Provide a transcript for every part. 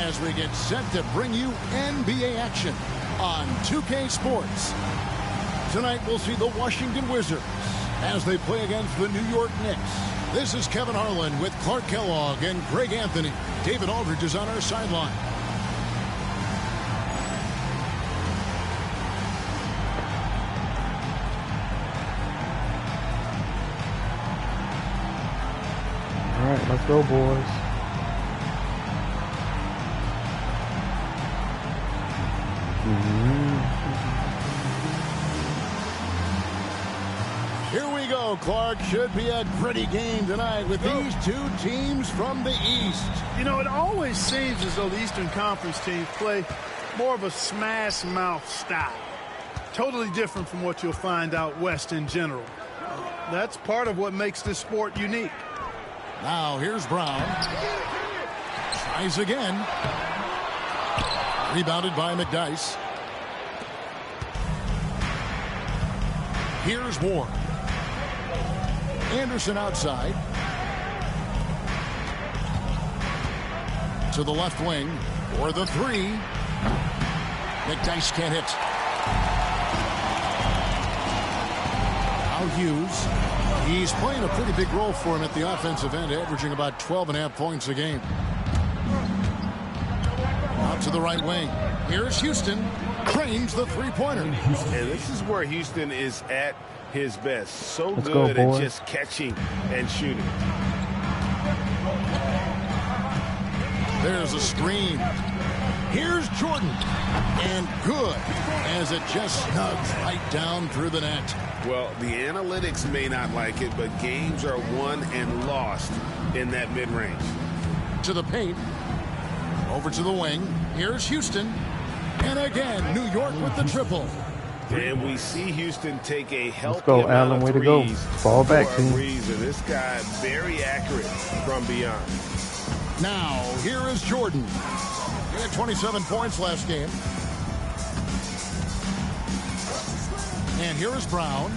as we get set to bring you NBA action on 2K Sports. Tonight we'll see the Washington Wizards as they play against the New York Knicks. This is Kevin Harlan with Clark Kellogg and Greg Anthony. David Aldridge is on our sideline. All right, let's go, boys. Here we go, Clark. Should be a gritty game tonight with these two teams from the East. You know, it always seems as though the Eastern Conference teams play more of a smash-mouth style. Totally different from what you'll find out West in general. That's part of what makes this sport unique. Now, here's Brown. Tries again. Rebounded by McDyess. Here's Ward. Anderson outside. To the left wing for the three. McDyess can't hit. Now Hughes. He's playing a pretty big role for him at the offensive end, averaging about 12.5 points a game. Out to the right wing. Here's Houston. Cranes the three-pointer. And this is where Houston is at his best. So Let's good go, at just catching and shooting. There's a screen. Here's Jordan. And good as it just snugs right down through the net. Well, the analytics may not like it, but games are won and lost in that mid-range. To the paint. Over to the wing. Here's Houston. And again, New York with the triple. And we see Houston take a healthy Let's go, Allen. Way to go. Fall back, team. This guy very accurate from beyond. Now, here is Jordan. He had 27 points last game. And here is Brown.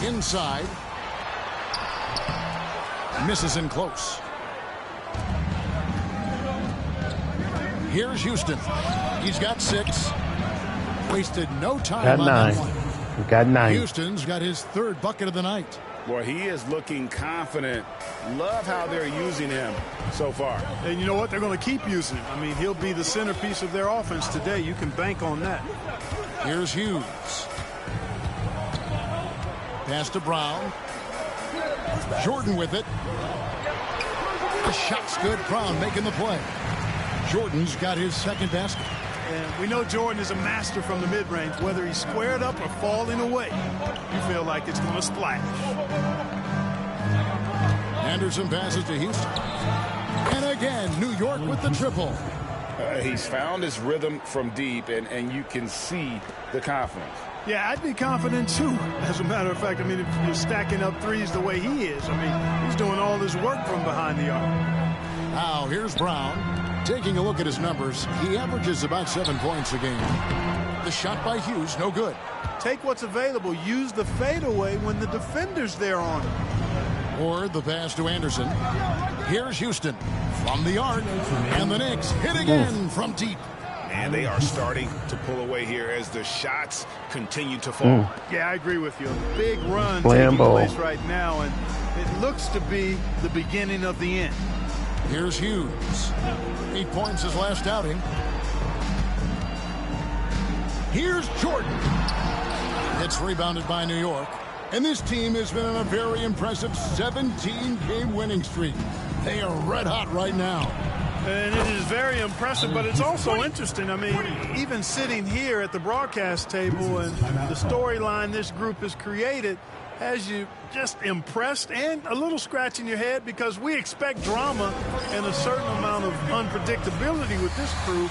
Inside. Misses in close. Here's Houston. He's got 6. Wasted no time got on 9. that one. We got 9. Houston's got his 3rd bucket of the night. Boy, he is looking confident. Love how they're using him so far. And you know what? They're going to keep using him. I mean, he'll be the centerpiece of their offense today. You can bank on that. Here's Hughes. Pass to Brown. Jordan with it. The shot's good. Brown making the play. Jordan's got his 2nd basket. And we know Jordan is a master from the mid-range. Whether he's squared up or falling away, you feel like it's going to splash. Anderson passes to Houston. And again, New York with the triple. He's found his rhythm from deep, and you can see the confidence. Yeah, I'd be confident, too. As a matter of fact, I mean, if you're stacking up threes the way he is, I mean, he's doing all his work from behind the arc. Now, here's Brown. Taking a look at his numbers, he averages about 7 points a game. The shot by Hughes, no good. Take what's available. Use the fadeaway when the defender's there on it. Or the pass to Anderson. Here's Houston from the arc. And the Knicks hit again from deep. And they are starting to pull away here as the shots continue to fall. Yeah, I agree with you. A big run Slam taking ball. place right now, and it looks to be the beginning of the end. Here's Hughes. 8 points his last outing. Here's Jordan. It's rebounded by New York. And this team has been on a very impressive 17-game winning streak. They are red hot right now. And it is very impressive, but it's also interesting. I mean, even sitting here at the broadcast table and the storyline this group has created has you just impressed and a little scratch in your head, because we expect drama and a certain amount of unpredictability with this crew.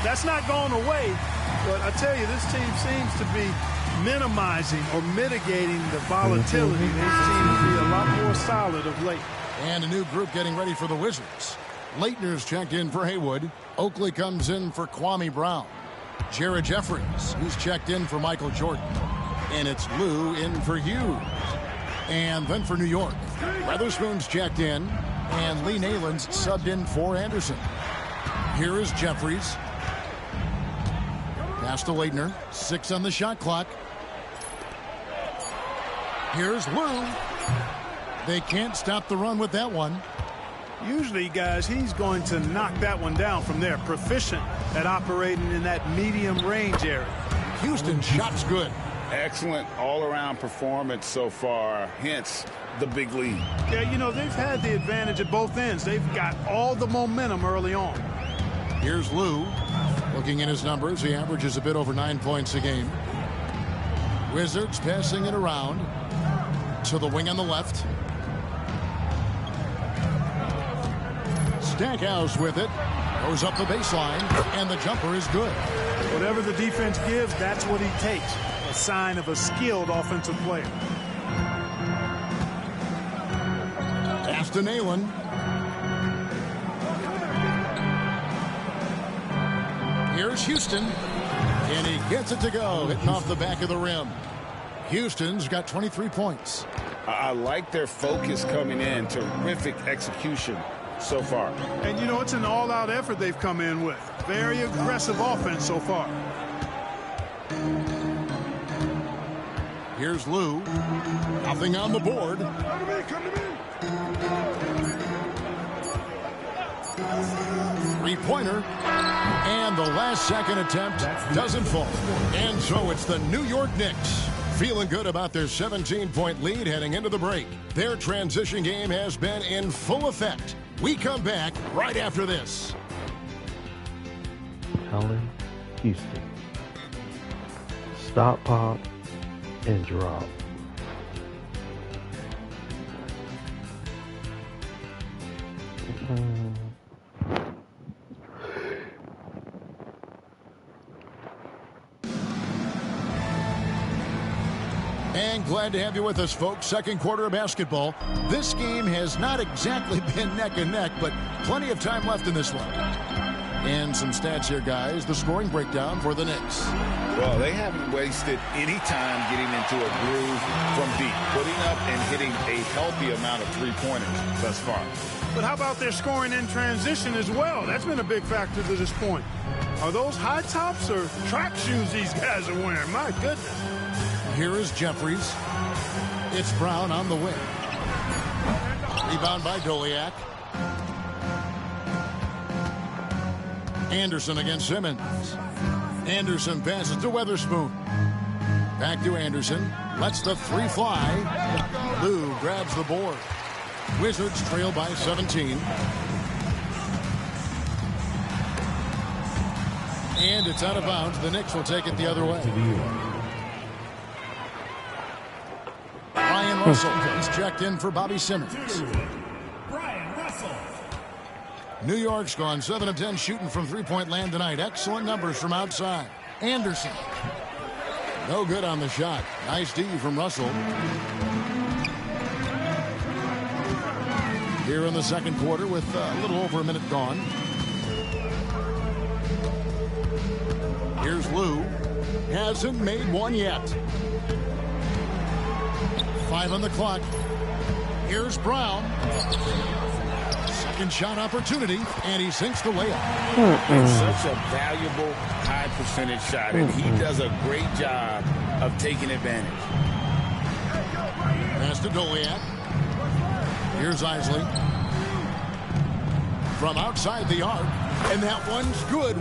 That's not going away, but I tell you, this team seems to be minimizing or mitigating the volatility. They seem to be a lot more solid of late. And a new group getting ready for the Wizards. Leitner's checked in for Haywood. Oakley comes in for Kwame Brown. Jared Jeffries, who's checked in for Michael Jordan. And it's Lou in for Hughes. And then for New York, Weatherspoon's checked in, and Lee Nayland's subbed in for Anderson. Here is Jeffries. Pass to Leitner. 6 on the shot clock. Here's Lou. They can't stop the run with that one. Usually, guys, he's going to knock that one down from there. Proficient at operating in that medium range area. Houston shot's good. Excellent all-around performance so far, hence the big lead. Yeah, you know, they've had the advantage at both ends. They've got all the momentum early on. Here's Lou. Looking at his numbers, he averages a bit over 9 points a game. Wizards passing it around to the wing on the left. Stackhouse with it. Goes up the baseline, and the jumper is good. Whatever the defense gives, that's what he takes. A sign of a skilled offensive player. Pass to Nalen. Here's Houston. And he gets it to go, hitting off the back of the rim. Houston's got 23 points. I like their focus coming in. Terrific execution so far. And, you know, it's an all-out effort they've come in with. Very aggressive offense so far. Here's Lou. Nothing on the board. Three-pointer. And the last-second attempt doesn't fall. And so it's the New York Knicks feeling good about their 17-point lead heading into the break. Their transition game has been in full effect. We come back right after this. Allen, Houston. Stop, pop, and drop. And glad to have you with us, folks. Second quarter of basketball. This game has not exactly been neck and neck, but plenty of time left in this one. And some stats here, guys. The scoring breakdown for the Knicks. Well, they haven't wasted any time getting into a groove from deep, putting up and hitting a healthy amount of three-pointers thus far. But how about their scoring in transition as well? That's been a big factor to this point. Are those high tops or track shoes these guys are wearing? My goodness. Here is Jeffries. It's Brown on the wing. Rebound by Doliak. Anderson against Simmons. Anderson passes to Weatherspoon. Back to Anderson. Lets the three fly. Lou grabs the board. Wizards trail by 17. And it's out of bounds. The Knicks will take it the other way. Brian Russell is checked in for Bobby Simmons. Brian Russell. New York's gone 7 of 10 shooting from three-point land tonight. Excellent numbers from outside. Anderson. No good on the shot. Nice D from Russell. Here in the second quarter with a little over a minute gone. Here's Lou. Hasn't made one yet. 5 on the clock. Here's Brown. Second shot opportunity, and he sinks the layup. It's such a valuable high percentage shot, and he does a great job of taking advantage. Pass to Doliak. Here's Isley. From outside the arc, and that one's good.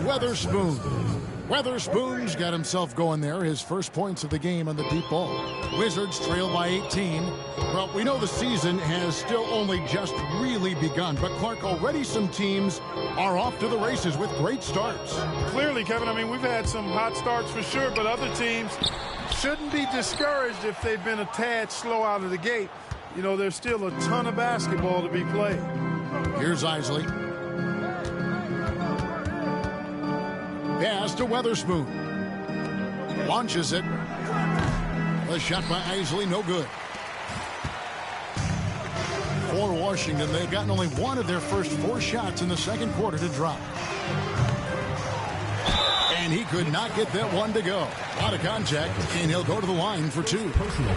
Weatherspoon's got himself going there. His first points of the game on the deep ball. Wizards trail by 18. Well, we know the season has still only just really begun, but Clark, already some teams are off to the races with great starts. Clearly, Kevin, I mean, we've had some hot starts for sure, but other teams shouldn't be discouraged if they've been a tad slow out of the gate. You know, there's still a ton of basketball to be played. Here's Isley. Pass to Weatherspoon. Launches it. The shot by Isley, no good. For Washington, they've gotten only one of their first 4 shots in the second quarter to drop. And he could not get that one to go. Out of contact, and he'll go to the line for 2.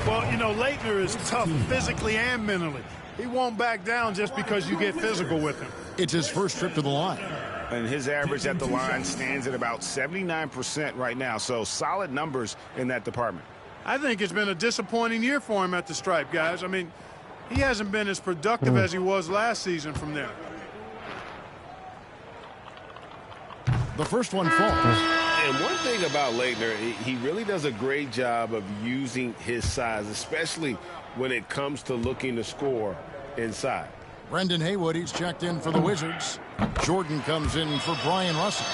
Well, you know, Leitner is tough physically and mentally. He won't back down just because you get physical with him. It's his first trip to the line. And his average at the line stands at about 79% right now. So solid numbers in that department. I think it's been a disappointing year for him at the stripe, guys. I mean, he hasn't been as productive as he was last season from there. The first one falls. And one thing about Leitner, he really does a great job of using his size, especially when it comes to looking to score inside. Brendan Haywood, he's checked in for the Wizards. Jordan comes in for Brian Russell.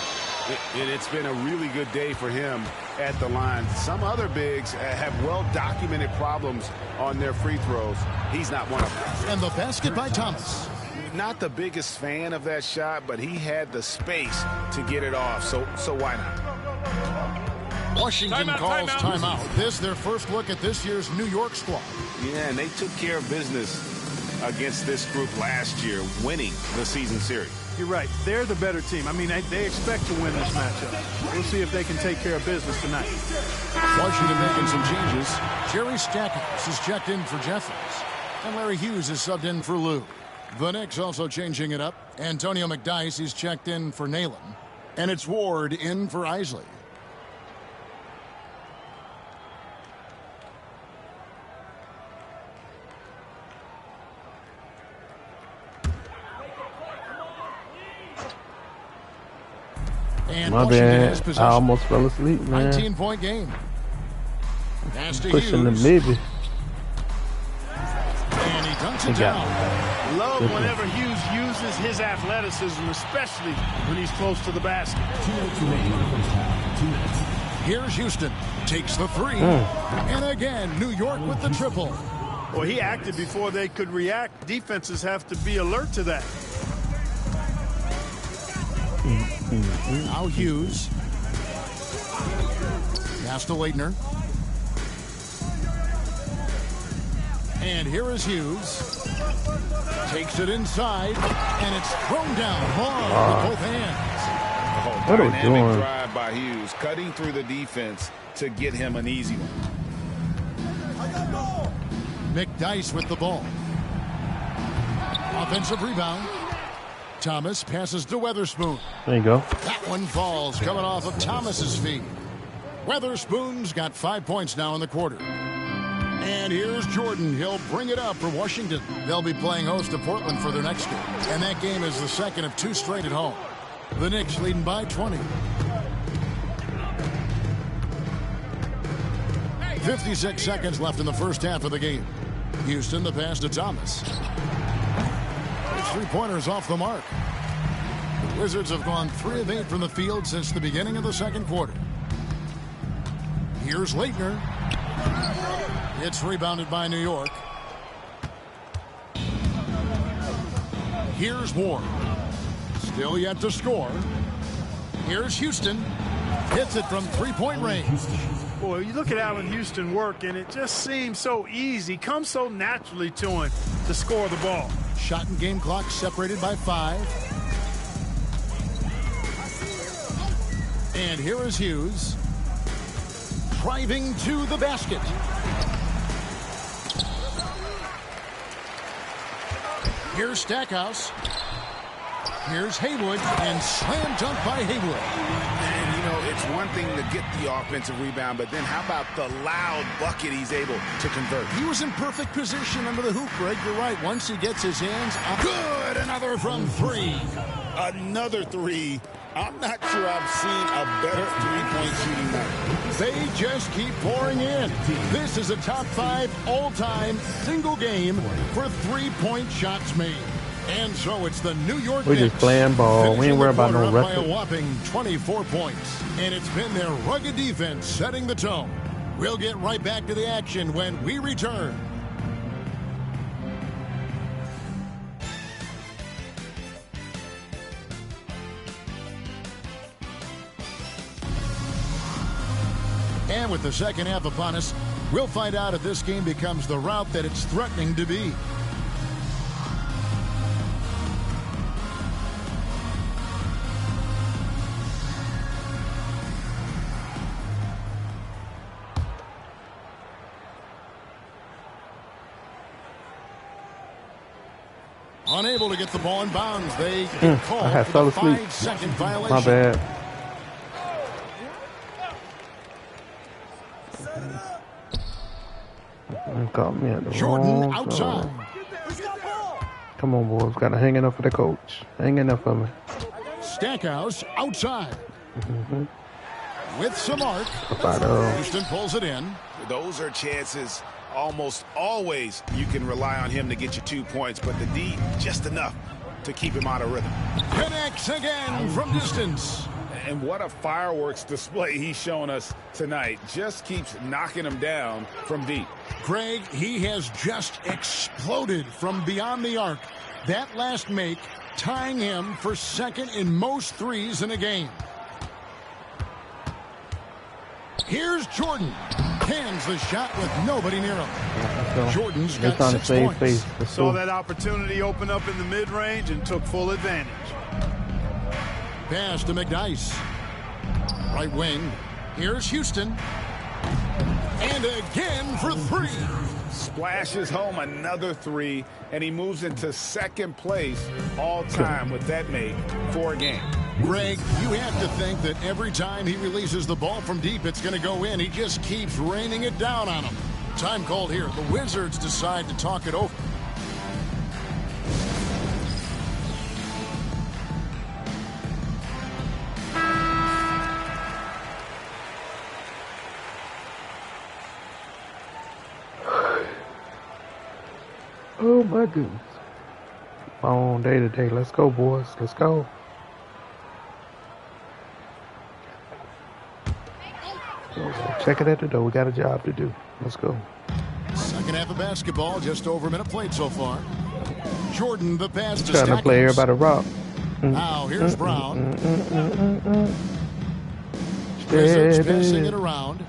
And it's been a really good day for him at the line. Some other bigs have well-documented problems on their free throws. He's not one of them. And the basket by Thomas. Not the biggest fan of that shot, but he had the space to get it off, so why not? Washington calls timeout. This their first look at this year's New York squad. Yeah, and they took care of business against this group last year, winning the season series. You're right. They're the better team. I mean, they expect to win this matchup. We'll see if they can take care of business tonight. Washington making some changes. Jerry Stackhouse is checked in for Jeffries. And Larry Hughes is subbed in for Lou. The Knicks also changing it up. Antonio McDyess is checked in for Nalen. And it's Ward in for Isley. And My Washington has bad. possession. I almost fell asleep, man. 19-point game. Pass to Pushing the Hughes. maybe. And he dunks He it got down. Love whenever Hughes uses his athleticism, especially when he's close to the basket. Here's Houston. Takes the three. And again, New York with the triple. Well, he acted before they could react. Defenses have to be alert to that. Now Hughes. Pass to Leitner. And here is Hughes. Takes it inside, and it's thrown down hard with both hands. What are we Dynamic doing? drive by Hughes, cutting through the defense to get him an easy one. McDyess with the ball. Offensive rebound. Thomas passes to Weatherspoon. There you go. That one falls, coming off of Thomas's feet. Weatherspoon's got 5 points now in the quarter. And here's Jordan. He'll bring it up for Washington. They'll be playing host to Portland for their next game. And that game is the second of two straight at home. The Knicks leading by 20. 56 seconds left in the first half of the game. Houston, the pass to Thomas. His three-pointers off the mark. The Wizards have gone 3 of 8 from the field since the beginning of the second quarter. Here's Leitner. It's rebounded by New York. Here's Ward. Still yet to score. Here's Houston. Hits it from three-point range. Boy, you look at Allen Houston work, and it just seems so easy. Comes so naturally to him to score the ball. Shot and game clock separated by 5. And here is Hughes. Driving to the basket. Here's Stackhouse. Here's Haywood, and slam dunk by Haywood. And, you know, it's one thing to get the offensive rebound, but then how about the loud bucket he's able to convert? He was in perfect position under the hoop, Greg. You're right. Once he gets his hands up. Good. Another from 3. Another 3. I'm not sure I've seen a better three-point shooting night. They just keep pouring in. This is a top 5 all-time single game for three-point shots made. And so it's the New York We Knicks just playing ball. We ain't worried about no by a record. whopping 24 points. And it's been their rugged defense setting the tone. We'll get right back to the action when we return. And with the second half upon us, we'll find out if this game becomes the route that it's threatening to be. Unable to get the ball in bounds. They get called I for fell the asleep. 5-second violation. My bad. Caught me at the Jordan wrong outside. time. Come on, boys. Got to hang enough for the coach. Hang enough for me. Stackhouse outside. With some arc. Houston pulls it in. Those are chances almost always you can rely on him to get you 2 points, but the D just enough to keep him out of rhythm. Connects again from distance. And what a fireworks display he's shown us tonight. Just keeps knocking him down from deep. Greg, he has just exploded from beyond the arc. That last make tying him for second in most threes in a game. Here's Jordan. Cans the shot with nobody near him. Jordan's got 6 points. Saw that opportunity open up in the mid-range and took full advantage. Pass to McDice. Right wing. Here's Houston. And again for 3. Splashes home another 3, and he moves into second place all time with that make for a game. Greg, you have to think that every time he releases the ball from deep, it's going to go in. He just keeps raining it down on him. Time called here. The Wizards decide to talk it over. Oh, my goodness. On day to day. Let's go, boys. Let's go. Check it at the door. We got a job to do. Let's go. Second half of basketball, just over a minute played so far. Jordan, the pass to Trying to play everybody rock. Now, here's Brown. Wizards passing it around.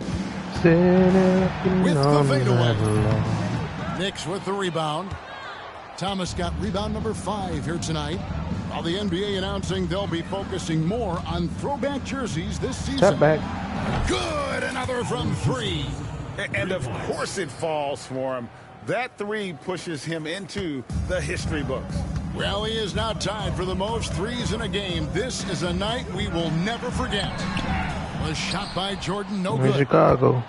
With the fadeaway. Knicks with the rebound. Thomas got rebound number 5 here tonight. While the NBA announcing they'll be focusing more on throwback jerseys this season. Step back. Good, another from 3. And of course it falls for him. That 3 pushes him into the history books. Well, he is now tied for the most threes in a game. This is a night we will never forget. A shot by Jordan, no good. Chicago.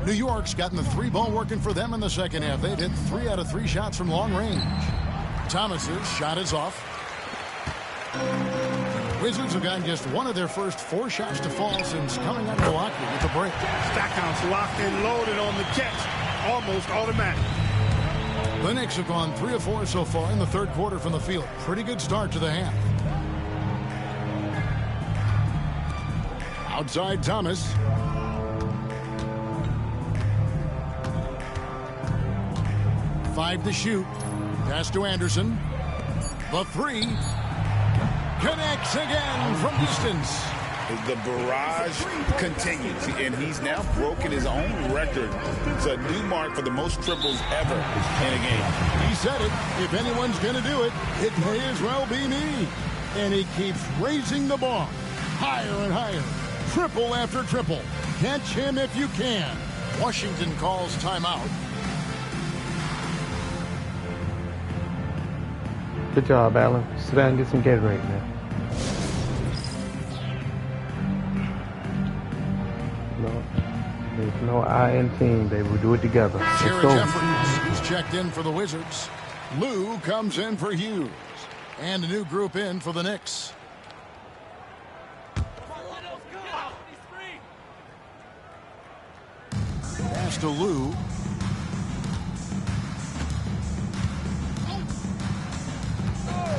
New York's gotten the 3-ball working for them in the second half. They've hit 3 out of 3 shots from long range. Thomas's shot is off. Wizards have gotten just 1 of their first 4 shots to fall since coming out of Milwaukee with the break. Stackhouse locked and loaded on the catch. Almost automatic. The Knicks have gone 3 of 4 so far in the third quarter from the field. Pretty good start to the half. Outside Thomas. Five to shoot. Pass to Anderson. The 3. Connects again from distance. The barrage continues, and he's now broken his own record. It's a new mark for the most triples ever in a game. He said it. If anyone's going to do it, it may as well be me. And he keeps raising the bar. Higher and higher. Triple after triple. Catch him if you can. Washington calls timeout. Good job, Allen. Sit down and get some Gatorade now. No, there's no I in team. They will do it together. Jared Jeffries, he's checked in for the Wizards. Lou comes in for Hughes. And a new group in for the Knicks. Pass to Lou.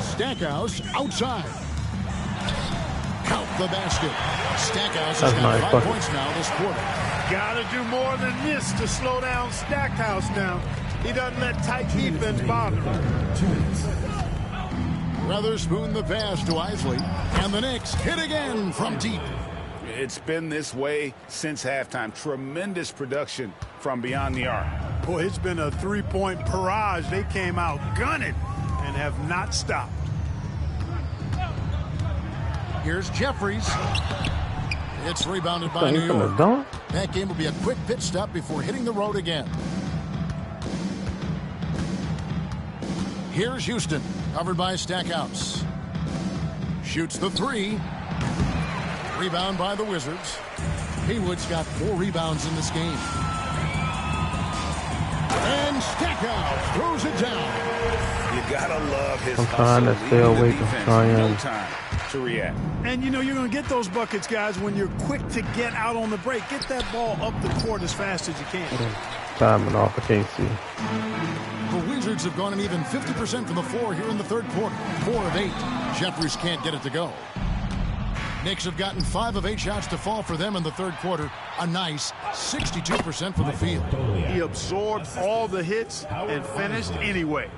Stackhouse outside. Count the basket. Stackhouse has got 5 points now this quarter. Gotta do more than this to slow down Stackhouse now. He doesn't let tight defense bother him. 2 minutes. Weatherspoon the pass to Isley. And the Knicks hit again from deep. It's been this way since halftime. Tremendous production from beyond the arc. Boy, it's been a 3-point barrage. They came out gunning and have not stopped. Here's Jeffries. It's rebounded by New York. That game will be a quick pit stop before hitting the road again. Here's Houston, covered by Stackhouse. Shoots the three. Rebound by the Wizards. Haywood's got 4 rebounds in this game. And Stackhouse throws it down. You gotta love his I'm trying to stay away from trying. No time to react. And, you know, you're going to get those buckets, guys, when you're quick to get out on the break. Get that ball up the court as fast as you can. Timing off, I can't see. The Wizards have gone an even 50% from the floor here in the third quarter. 4 of 8. Jeffries can't get it to go. Knicks have gotten 5 of 8 shots to fall for them in the third quarter. A nice 62% from the field. He absorbed all the hits and finished anyway.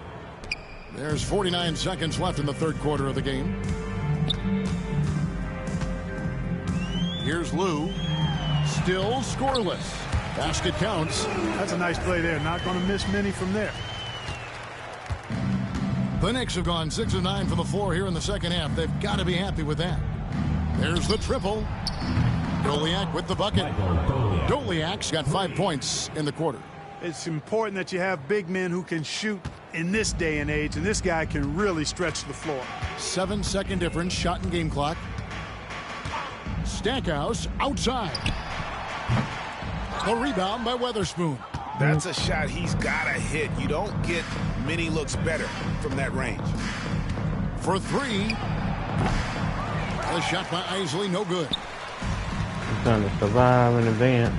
There's 49 seconds left in the third quarter of the game. Here's Lou. Still scoreless. Basket counts. That's a nice play there. Not going to miss many from there. The Knicks have gone 6 of 9 from the floor here in the second half. They've got to be happy with that. There's the triple. Doliak with the bucket. Doliak's got 5 points in the quarter. It's important that you have big men who can shoot in this day and age, and this guy can really stretch the floor. 7-second difference, shot and game clock. Stackhouse outside. The rebound by Weatherspoon. That's a shot he's got to hit. You don't get many looks better from that range. For 3. The shot by Isley, no good. I'm trying to survive in advance.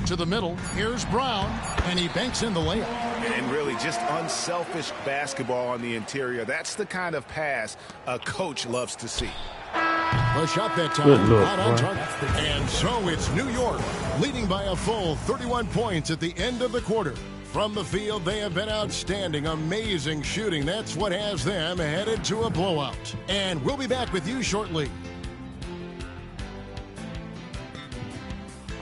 To the middle, here's Brown, and he banks in the layup. And really just unselfish basketball on the interior. That's the kind of pass a coach loves to see. The shot that time, Good look, not on boy. target. And so it's New York, leading by a full 31 points at the end of the quarter. From the field, they have been outstanding, amazing shooting. That's what has them headed to a blowout. And we'll be back with you shortly.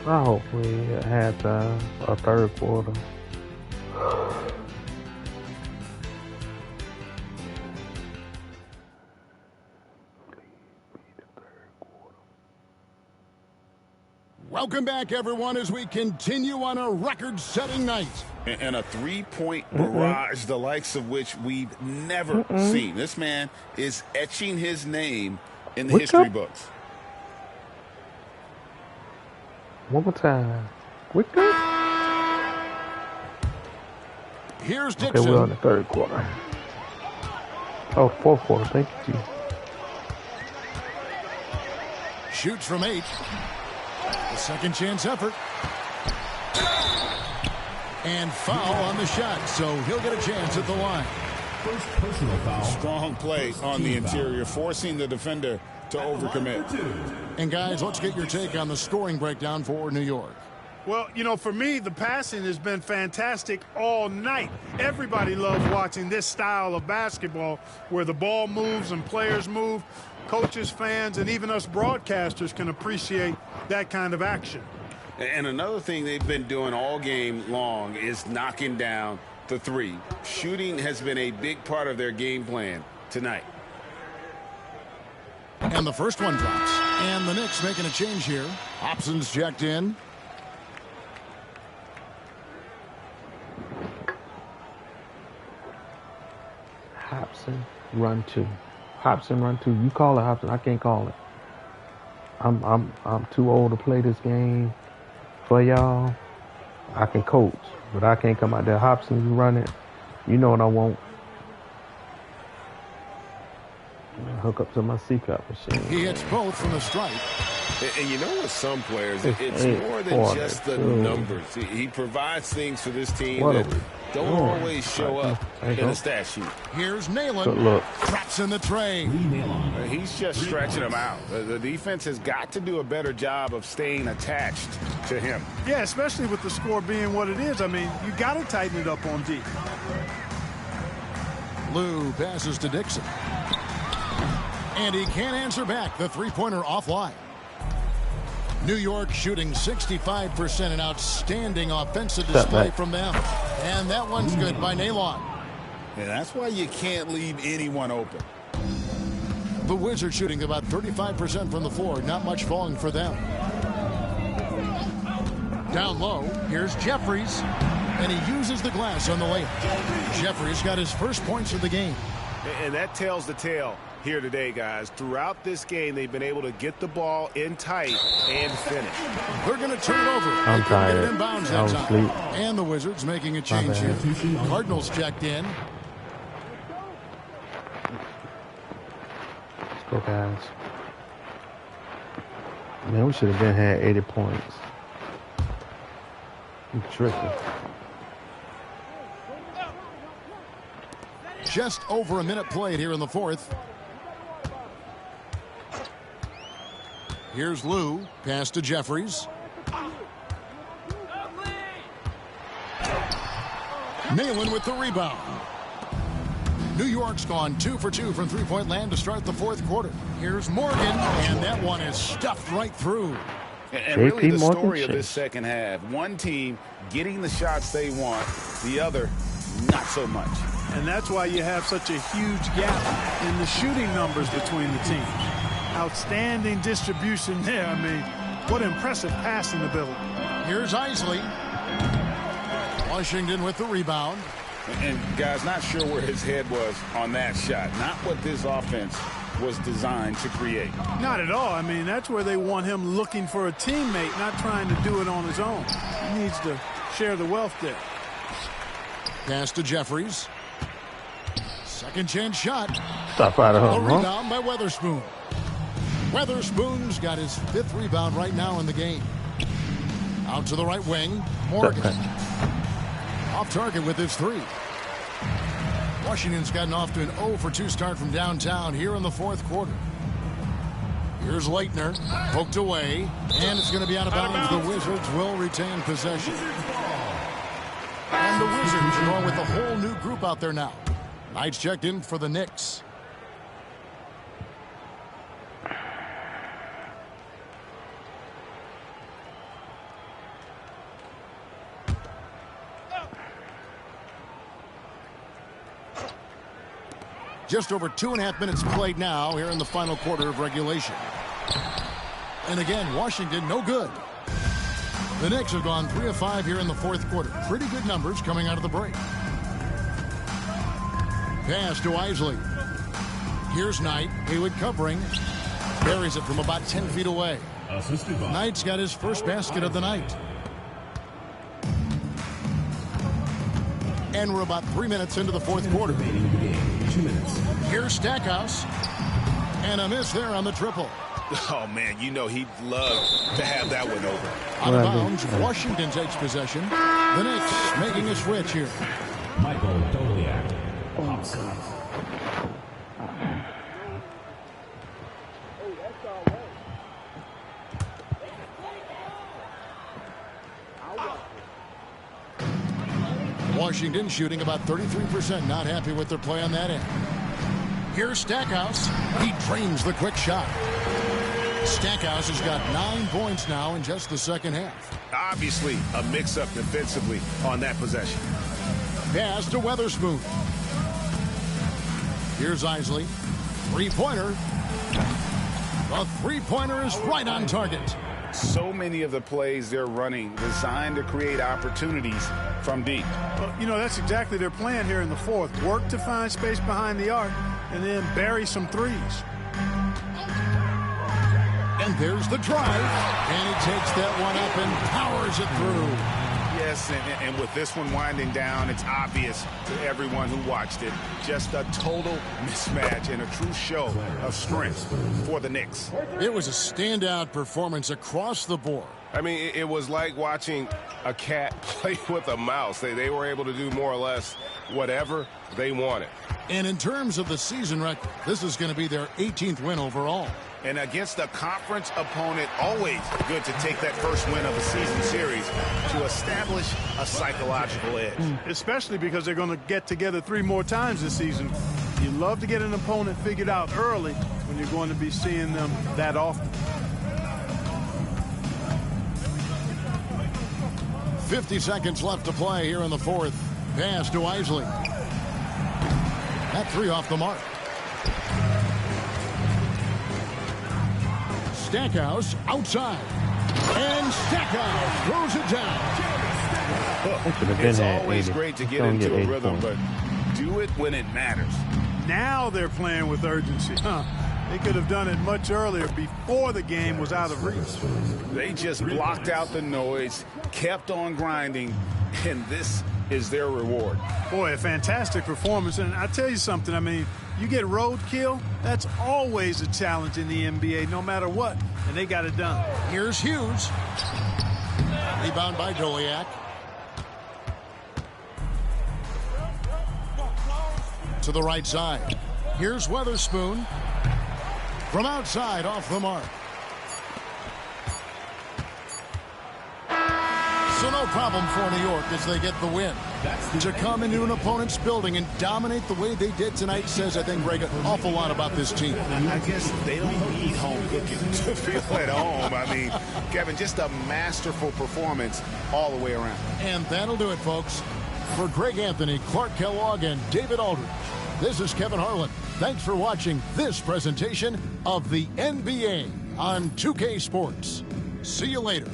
I hope we had a third quarter. Welcome back, everyone, as we continue on a record-setting night. And a three-point barrage, the likes of which we've never seen. This man is etching his name in the history books. One more time. Quickly. Here's Okay, Dixon. we're on the third quarter. Oh, fourth quarter. Thank you, Chief. Shoots from 8. The second chance effort. And foul on the shot, so he'll get a chance at the line. First personal foul. Strong play on the interior, forcing the defender to overcommit. And guys, let's get your take on the scoring breakdown for New York. Well, you know, for me, the passing has been fantastic all night. Everybody loves watching this style of basketball where the ball moves and players move. Coaches, fans, and even us broadcasters can appreciate that kind of action. And another thing they've been doing all game long is knocking down the three. Shooting has been a big part of their game plan tonight. And the first one drops. And the Knicks making a change here. Hobson's checked in. Hobson, run 2. Hobson, run 2. You call it, Hobson. I can't call it. I'm too old to play this game for y'all. I can coach, but I can't come out there. Hobson, you run it. You know what I want. Hook up to my C-cup machine. He hits both from the stripe. And you know, with some players, it's more than just the numbers. He provides things for this team that don't always show up in a stat sheet. Here's Nayland. Good look. Traps in the tray. He's just stretching them out. The defense has got to do a better job of staying attached to him. Yeah, especially with the score being what it is. I mean, you got to tighten it up on D. Lou passes to Dixon. And he can't answer back. The three-pointer offline. New York shooting 65%, an outstanding offensive display from them. And that one's good by Nalon. And that's why you can't leave anyone open. The Wizards shooting about 35% from the floor. Not much falling for them. Down low, here's Jeffries. and he uses the glass on the layup. Jeffries got his first points of the game. And that tells the tale here today, guys. Throughout this game, they've been able to get the ball in tight and finish. They're going to turn it over. I'm tired. Get it in bounds that time. And the Wizards making a change here. Cardinals checked in. Let's go, guys. Man, we should have been had 80 points. I'm tripping. Just over a minute played here in the fourth. Here's Lou. Pass to Jeffries. Nalen with the rebound. New York's gone 2 for 2 from three-point land to start the fourth quarter. Here's Morgan, and that one is stuffed right through. And really the story of this second half, one team getting the shots they want, the other not so much. And that's why you have such a huge gap in the shooting numbers between the teams. Outstanding distribution there. I mean, what impressive passing ability. Here's Isley. Washington with the rebound. And guys, not sure where his head was on that shot. Not what this offense was designed to create. Not at all. I mean, that's where they want him looking for a teammate, not trying to do it on his own. He needs to share the wealth there. Pass to Jeffries. Second chance shot. Stop out of A her, rebound by Weatherspoon. Weatherspoon's got his 5th rebound right now in the game. Out to the right wing. Morgan. Off target with his 3. Washington's gotten off to an 0 for 2 start from downtown here in the fourth quarter. Here's Leitner. Poked away. And it's going to be out of bounds. The Wizards will retain possession. And the Wizards are going with a whole new group out there now. Knights checked in for the Knicks. Just over 2.5 minutes played now here in the final quarter of regulation. And again, Washington no good. The Knicks have gone 3 of 5 here in the fourth quarter. Pretty good numbers coming out of the break. Pass to Isley. Here's Knight. Haywood covering. Buries it from about 10 feet away. Knight's got his first basket of the night. And we're about 3 minutes into the fourth quarter. 2 minutes. Here's Stackhouse. And a miss there on the triple. Oh, man, you know he'd love to have that one over. Out of bounds, Washington takes possession. The Knicks making a switch here. Michael Doliak. Hobson. Washington shooting about 33%. Not happy with their play on that end. Here's Stackhouse. He drains the quick shot. Stackhouse has got 9 points now in just the second half. Obviously, a mix-up defensively on that possession. Pass to Weatherspoon. Here's Isley. Three-pointer. The three-pointer is right on target. So many of the plays they're running designed to create opportunities from deep. Well, you know, that's exactly their plan here in the fourth. Work to find space behind the arc and then bury some threes. And there's the drive. And he takes that one up and powers it through. Yes, and with this one winding down, it's obvious to everyone who watched it. Just a total mismatch and a true show of strength for the Knicks. It was a standout performance across the board. I mean, it was like watching a cat play with a mouse. They were able to do more or less whatever they wanted. And in terms of the season record, this is going to be their 18th win overall. And against a conference opponent, always good to take that first win of the season series to establish a psychological edge. Especially because they're going to get together 3 more times this season. You love to get an opponent figured out early when you're going to be seeing them that often. 50 seconds left to play here in the fourth. Pass to Isley. That 3 off the mark. Stackhouse outside. And Stackhouse throws it down. Look, it's always great to get into a rhythm, but do it when it matters. Now they're playing with urgency. They could have done it much earlier before the game was out of reach. They just blocked out the noise, kept on grinding, and this is their reward. Boy, a fantastic performance. And I tell you something, I mean, you get roadkill, that's always a challenge in the NBA, no matter what. And they got it done. Here's Hughes. Rebound by Doliak. To the right side. Here's Weatherspoon. From outside, off the mark. So no problem for New York as they get the win. To come into an opponent's building and dominate the way they did tonight says, I think, Greg, an awful lot about this team. I guess they don't need home cooking to feel at home. I mean, Kevin, just a masterful performance all the way around. And that'll do it, folks. For Greg Anthony, Clark Kellogg, and David Aldridge, this is Kevin Harlan. Thanks for watching this presentation of the NBA on 2K Sports. See you later.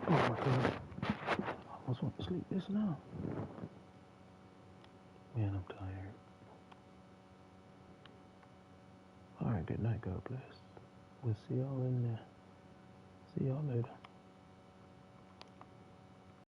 Oh my God. I almost want to sleep this now. Man, I'm tired. Alright, good night. God bless. We'll see y'all in there. See y'all later.